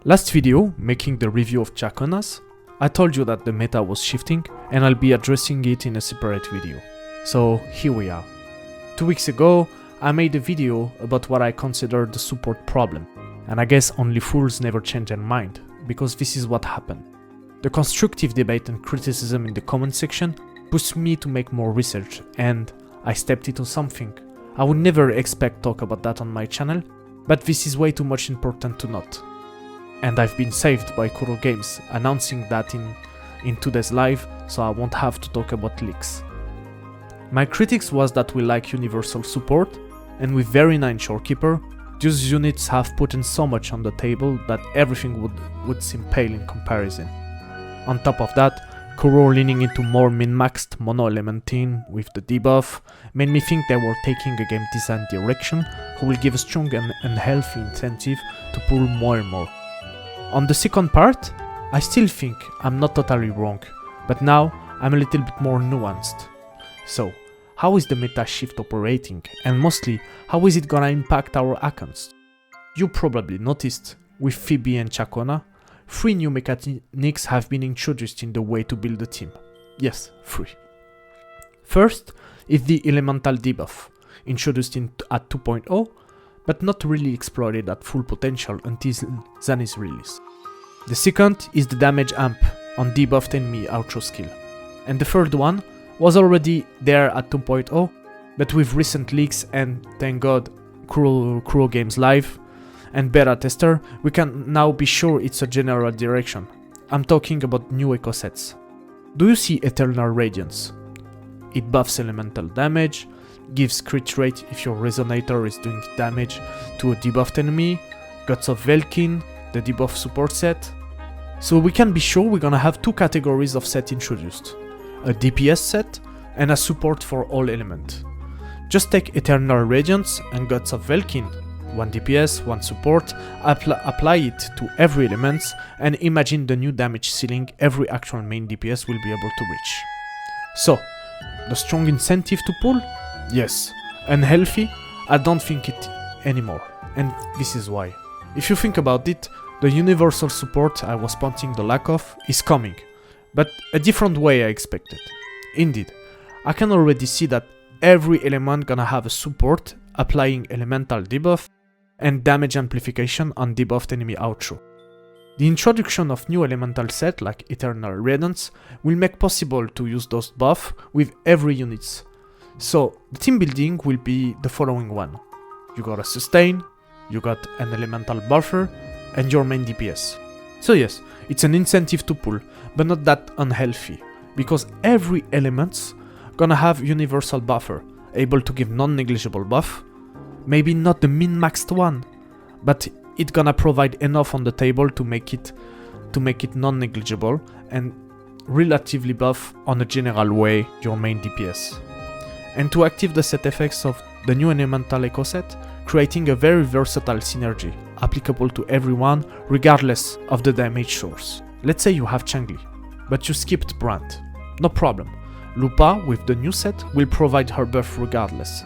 Last video, making the review of Chaconas, I told you that the meta was shifting and I'll be addressing it in a separate video. So here we are. 2 weeks ago, I made a video about what I consider the support problem, and I guess only fools never change their mind, because this is what happened. The constructive debate and criticism in the comment section pushed me to make more research, and I stepped into something. I would never expect talk about that on my channel, but this is way too much important to not. And I've been saved by Kuro Games announcing that in today's live, so I won't have to talk about leaks. My critics was that we lack universal support, and with very 9 Shorekeeper, these units have put in so much on the table that everything would seem pale in comparison. On top of that, Kuro leaning into more min-maxed mono-element team with the debuff made me think they were taking a game design direction who will give a strong and healthy incentive to pull more and more. On the second part, I still think I'm not totally wrong, but now I'm a little bit more nuanced. So, how is the meta shift operating, and mostly, how is it gonna impact our accounts? You probably noticed, with Phoebe and Chacona, 3 new mechanics have been introduced in the way to build a team. Yes, 3. First is the elemental debuff, introduced at 2.0, but not really exploited at full potential until Zani's release. The second is the damage amp on debuffed enemy outro skill. And the third one was already there at 2.0, but with recent leaks and, thank God, Kuro Games Live and beta tester, we can now be sure it's a general direction. I'm talking about new eco sets. Do you see Eternal Radiance? It buffs elemental damage, gives crit rate if your resonator is doing damage to a debuffed enemy, Guts of Velkin, the debuff support set. So we can be sure we're gonna have 2 categories of set introduced, a DPS set and a support for all element. Just take Eternal Radiance and Guts of Velkin, 1 DPS, 1 support, apply it to every element, and imagine the new damage ceiling every actual main DPS will be able to reach. So, the strong incentive to pull? Yes. Unhealthy? I don't think it anymore, and this is why. If you think about it, the universal support I was pointing the lack of is coming, but a different way I expected. Indeed, I can already see that every element gonna have a support applying elemental debuff and damage amplification on debuffed enemy outro. The introduction of new elemental set like Eternal Radiance will make possible to use those buffs with every unit. So the team building will be the following one. You got a sustain, you got an elemental buffer, and your main DPS. So yes, it's an incentive to pull, but not that unhealthy, because every element's gonna have universal buffer, able to give non-negligible buff, maybe not the min-maxed one, but it's gonna provide enough on the table to make it non-negligible and relatively buff on a general way your main DPS. And to active the set effects of the new elemental eco set, creating a very versatile synergy, applicable to everyone regardless of the damage source. Let's say you have Changli, but you skipped Brand. No problem. Lupa with the new set will provide her buff regardless.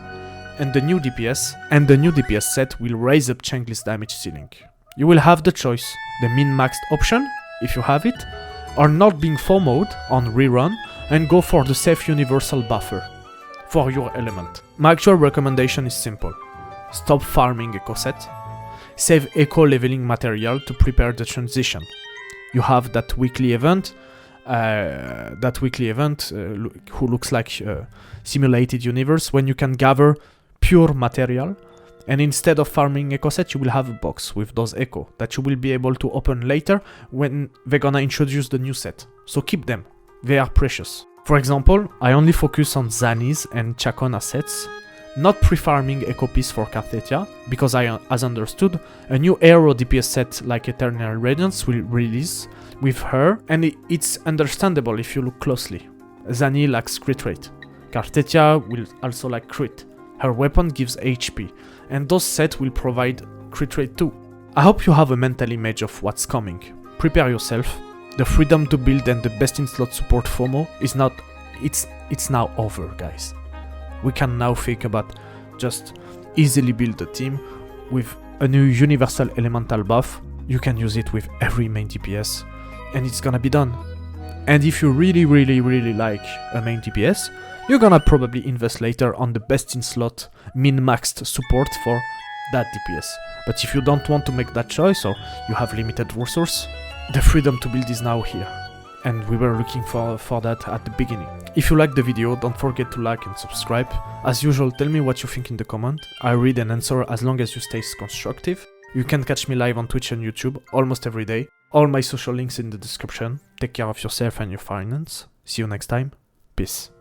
And the new DPS set will raise up Changli's damage ceiling. You will have the choice, the min-maxed option, if you have it, or not being FOMO'd on rerun and go for the safe universal buffer for your element. My actual recommendation is simple. Stop farming eco set, save eco leveling material to prepare the transition. You have that weekly event, who looks like simulated universe, when you can gather pure material, and instead of farming eco set, you will have a box with those echo that you will be able to open later when they're gonna introduce the new set. So keep them, they are precious. For example, I only focus on Zani's and Chacona sets, not pre-farming eco piece for Cartethyia, because as understood, a new aero DPS set like Eternal Radiance will release with her, and it's understandable if you look closely. Zani lacks crit rate. Cartethyia will also lack crit. Her weapon gives HP, and those sets will provide crit rate too. I hope you have a mental image of what's coming. Prepare yourself. The freedom to build and the best in slot support FOMO is not, it's now over, guys. We can now think about just easily build a team with a new universal elemental buff you can use it with every main DPS, and it's gonna be done. And if you really like a main DPS, you're gonna probably invest later on the best in slot, min-maxed support for that DPS. But if you don't want to make that choice, or you have limited resource, the freedom to build is now here. And we were looking for that at the beginning. If you liked the video, don't forget to like and subscribe. As usual, tell me what you think in the comment. I read and answer as long as you stay constructive. You can catch me live on Twitch and YouTube almost every day. All my social links in the description. Take care of yourself and your finance. See you next time. Peace.